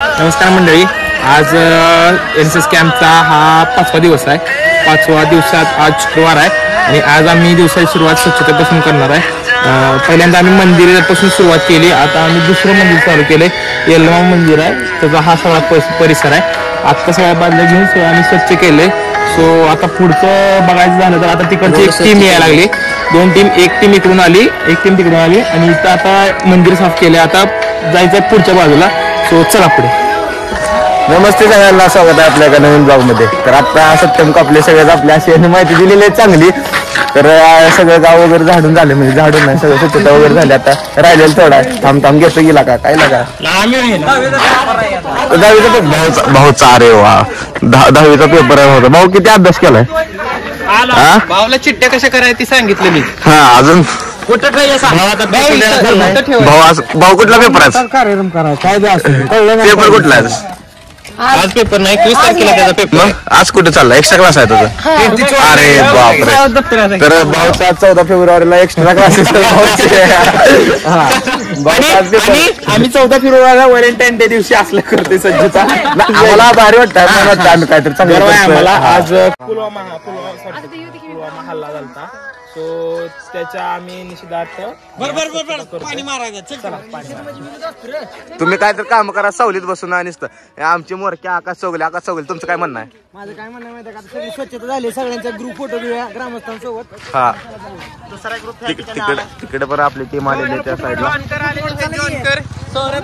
नमस्कार मंडळी, आज NSS कॅम्पचा हा 5वा दिवस आहे. 5व्या दिवसात आज शुक्रवार आहे आणि आज आम्ही दिवसाची सुरुवात स्वच्छतेपासून करणार आहे. पहिल्यांदा आम्ही मंदिरापासून सुरुवात केली. आता आम्ही दुसरं मंदिर चालू केले. यल्लमा मंदिर आहे, त्याचा हा सगळा परिसर आहे. आत्ता सगळ्या बाजूला घेऊन सगळं आम्ही स्वच्छ केले. सो आता पुढचं बघायचं झालं तर आता तिकडची एक टीम यायला लागली. 2 टीम, एक टीम इकडून आली, एक टीम तिकडून आली आणि इथं आता मंदिर साफ केले. आता जायचं पुढच्या बाजूला. सो चला पुढे. नमस्ते सगळ्यांना, स्वागत आहे आपल्या एका नवीन ब्लॉग मध्ये. तर आता सत्यम कापले सगळ्यात आपल्या अशी माहिती दिलेली आहे चांगली. तर सगळं गाव वगैरे झाडून झाले, म्हणजे झाडून नाही सगळं स्वच्छता वगैरे झाली. आता राहिलेलं थोडा थांब घेतो गेला का काय लागा दहावीचा भाऊचा. अरे वा, 10वीचा पेपर आहे होता. भाऊ किती अभ्यास केलाय? भाऊला चिठ्ठ्या कशा करायची सांगितलं मी. हा, अजून कुठं भाऊ कुठला पेपर आहे? पेपर कुठला आहे? आज पेपर नाही, 21 तारखेला त्याचा पेपर. आज कुठे चालला? एक्स्ट्रा क्लास आहे तुझा? अरे बापरे. तर भाऊचा 14 फेब्रुवारीला एक्स्ट्रा क्लासेस. आम्ही 14 फेब्रुवारीला व्हॅलेंटाईन डे दिवशी असलं करते सज्जता. आम्हाला भारी वाटतं, आम्ही काहीतरी चांगलं आम्हाला. आज पुलवामा हल्ला झाला. सो त्याच्या आम्ही निषेधार्थ तुम्ही काय तर काम करा, सावलीत बसून आणि आमची मोरक्या आकाश चौगले तुमचं काय म्हणणं आहे? माझं काय म्हणणं माहिती का, सगळी स्वच्छता झाली, सगळ्यांचा ग्रुप फोटो घेऊया ग्रामस्थांसोबत. हा, तिकडे पण आपली टीम आलेली आहे त्या साईडला. तर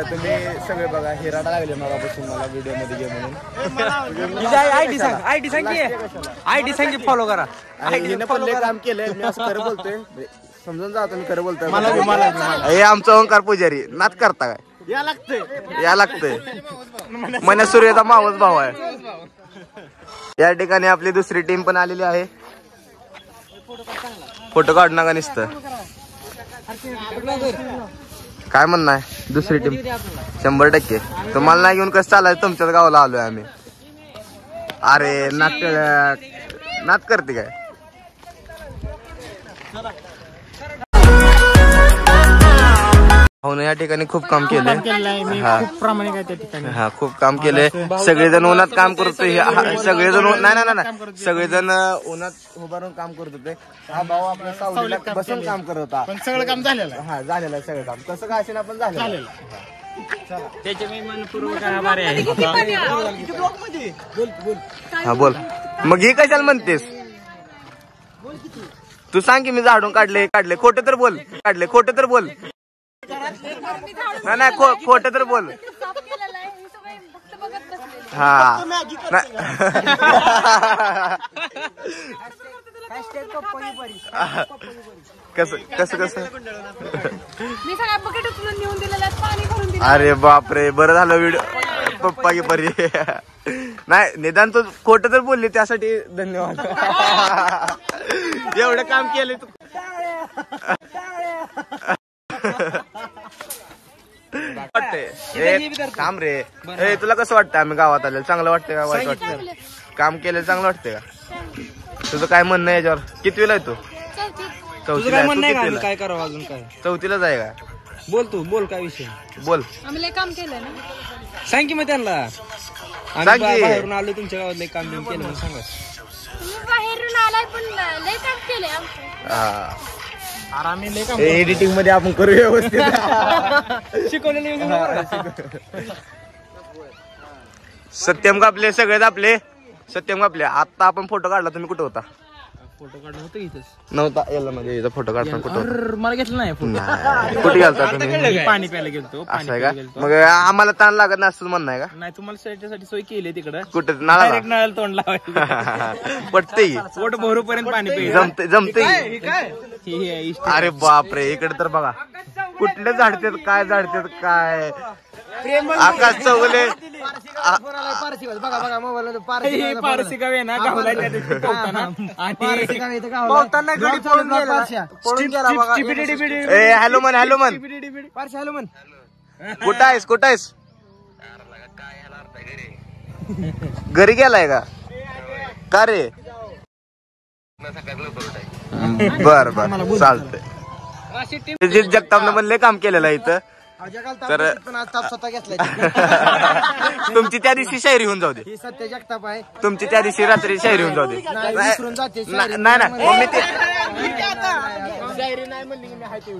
तुम्ही सगळे बघा, हे रडा लागले मगापासून मला व्हिडिओ मध्ये घे म्हणून. आयडी सांग फॉलो करा. हिने पण लय काम केलंय, मी असं खरं बोलतोय, समजून जातो मी खरं बोलतोय. हे आमचा ओंकार पुजारी नात करता काय? या लागतंय मन्या सूर्याचा मावस भाऊ आहे. या ठिकाणी आपली दुसरी टीम पण आलेली आहे. फोटो काढू नका नुसतं. काय म्हणणं आहे दुसरी टीम? 100% तुम्हाला नाही घेऊन कसं चालायचं? तुमच्याच गावाला आलोय आम्ही. अरे नात करते काय? हो ना, या ठिकाणी खूप काम केलंय. हा, खूप काम केलंय. सगळेजण उन्हात काम करतोय. सगळेजण नाही सगळेजण उन्हात उभारून काम करत होते. हा भाऊ आपल्या सावलीला बसून काम करत होता. पण सगळं काम झालेलं. हा, झालेलं आहे सगळं काम. कसं काय असेल आपण झालेलं. त्याचे मी मनपूर्वक आभार आहे. हा बोल. मग हे कशाला म्हणतेस? तू सांग की मी झाडून काढले. खोटं तर बोल. खोटं तर बोल. नाही खोटं तर बोल. हा, कसं अरे बापरे, बरं झालं व्हिडिओ पप्पा की परी. नाही, निदान तू खोटं तर बोलली, त्यासाठी धन्यवाद. एवढं काम केलं तू. काम रे. तुला कसं वाटतं आम्ही गावात आलेलं? चांगलं वाटतंय का वाईट वाटतं? काम केलेलं चांगलं वाटतंय का? तुझं काय म्हणणं आहे याच्यावर? कितवीला आहे तू? चौथीला काय करावं अजून? काय चौथीलाच आहे का? बोल तू, बोल काय विषय बोल. आम्ही काम केलं ना, सांग की मग त्यांना. बाहेरून आलो तुमच्या गावात काम केलं म्हणून सांगा. बाहेरून आलाय पण लय काम केलंय. एडिटिंग मध्ये आपण करू व्यवस्थित. सत्यम कापले सगळेच आपले. सत्यम कापले. आता आपण फोटो काढला, तुम्ही कुठं होता? फोटो काढणं होतं इथंच नव्हता याला मध्ये फोटो काढता कुठं? मला घेतलं नाही. कुठे गेलता तुम्ही? पाणी प्यायला गेलतो. असं आहे का? मग आम्हाला ताण लागत नाही असं म्हणणं आहे का? नाही, तुम्हाला त्याच्यासाठी सोय केली तिकडं. कुठं नाळा नळाला तोंड लावायचं. पटते पोट भरूपर्यंत पाणी प्यायचं. जमते. अरे बापरे, इकडे तर बघा कुठले झाडतात काय आकाश चौगले. हॅलो मन कुठं आहेस? घरी गेलाय का रे? बर चालतंय. जगतापनं पण लय काम केलेलं आहे इथं. तर पण आज ताप स्वतः घेतलाय. तुमची त्या दिवशी शायरी होऊन जाऊ दे. ही सत्य जगताप आहे. तुमची त्या दिवशी रात्री शायरी होऊन जाऊ दे. विसरून जाते. नाही ना मम्मी ते शायरी नाही म्हणली हाय ती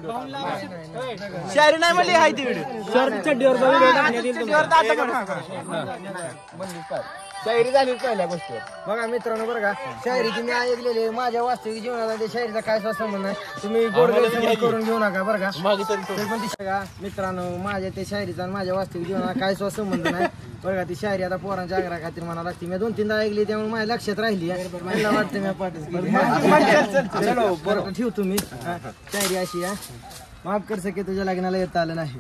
शायरी झाली पहिल्या गोष्टीवर. बघा मित्रांनो बरं का शायरीची मी ऐकलेली माझ्या वास्तविक जीवनाला त्या शायरीचा काय संबंध नाही. तुम्ही गोडगोड करून घेऊ नका बरं का. तरी पण ती मित्रांनो माझ्या त्या शायरीचा आणि माझ्या वास्तविक जीवनाला काय संबंध नाही बरं का. ती शायरी आता पोरांच्या आग्रहा खातीर म्हणावं लागते. मी 2-3दा ऐकली त्यामुळे माझ्या लक्षात राहिली. मला वाटतं मी बरोबर ठेव तुम्ही. शायरी अशी आहे. माफ कर सके तुझ्या लग्नाला येता आलं नाही.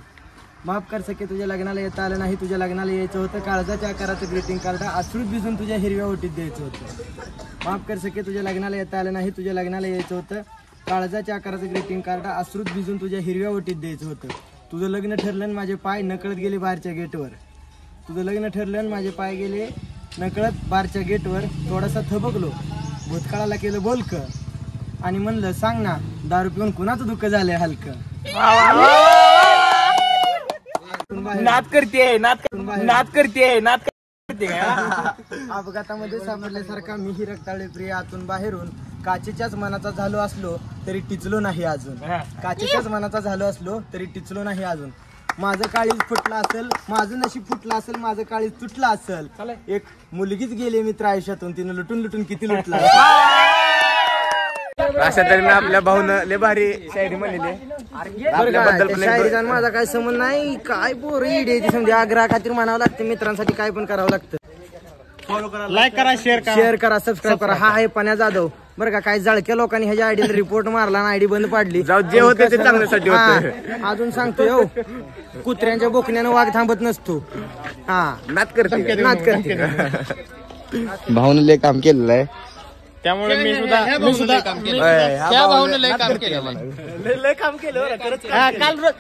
माफ कर सके तुझ्या लग्नाला येता आलं नाही. तुझ्या लग्नाला यायचं होतं काळजाच्या आकाराचं ग्रीटिंग कार्ड अश्रूत भिजून तुझ्या हिरव्या ओटीत द्यायचं होतं. माफ कर सके तुझ्या लग्नाला येता आलं नाही. तुझ्या लग्नाला यायचं होतं काळजाच्या आकाराचं ग्रीटिंग कार्ड अश्रूत भिजून तुझ्या हिरव्या ओटीत द्यायचं होतं. तुझं लग्न ठरलं आणि माझे पाय नकळत गेले बारच्या गेटवर. तुझं लग्न ठरलं आणि माझे पाय गेले नकळत बारच्या गेटवर. थोडासा थबकलो भूतकाळाला केलं बोलक आणि म्हणलं सांग ना दारू पिऊन कुणाचं दुःख झालंय हलकं. नाद करते अपघातामध्ये सापडल्यासारखा मीही रक्ताळे प्रिय आतून बाहेरून काचेच्याच मनाचा झालो असलो तरी टिचलो नाही अजून. काचेच्याच मनाचा झालो असलो तरी टिचलो नाही अजून. माझं काळीज फुटलं असेल माझं नशीब फुटलं असेल माझं काळीज तुटलं असेल. एक मुलगीच गेली मित्र आयुष्यातून तिनं लुटून लुटून किती लुटला. अशा तऱ्हेने आपल्या भाऊनं लय भारी शायरी म्हणलेली. आपल्याबद्दल शायरीचा माझा काय संबंध नाही. काय पोर इडे ती समजा आग्रहा खातीर म्हणावं लागतं. मित्रांसाठी काय पण करावं लागतं. लाईक करा शेअर करा सबस्क्राईब करा. हा आहे पण्या जाधव बरं का. काही जळक्या लोकांनी ह्याच्या आयडीला रिपोर्ट मारला आणि आयडी बंद पाडली. जाऊ जे होते ते चांगल्यासाठी होते. हा, अजून सांगतोय हो कुत्र्यांच्या बोकण्यानं वाघ थांबत नसतो. हा नाद करते. भाऊन लय काम केलेलं आहे. त्यामुळे मी सुद्धा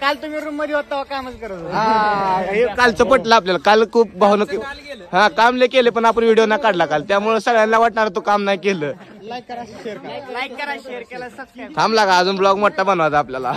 काल तुम्ही रूम मध्ये होता कामच करत. हे कालचं पटलं आपल्याला. काल खूप भाऊन काम लय केले पण आपण व्हिडिओ ना काढला काल. त्यामुळे सगळ्यांना वाटणार तो काम नाही केलं. लाईक करा शेअर करा सबस्क्राईब थांबला का अजून ब्लॉग मोठा बनवायचा आपल्याला.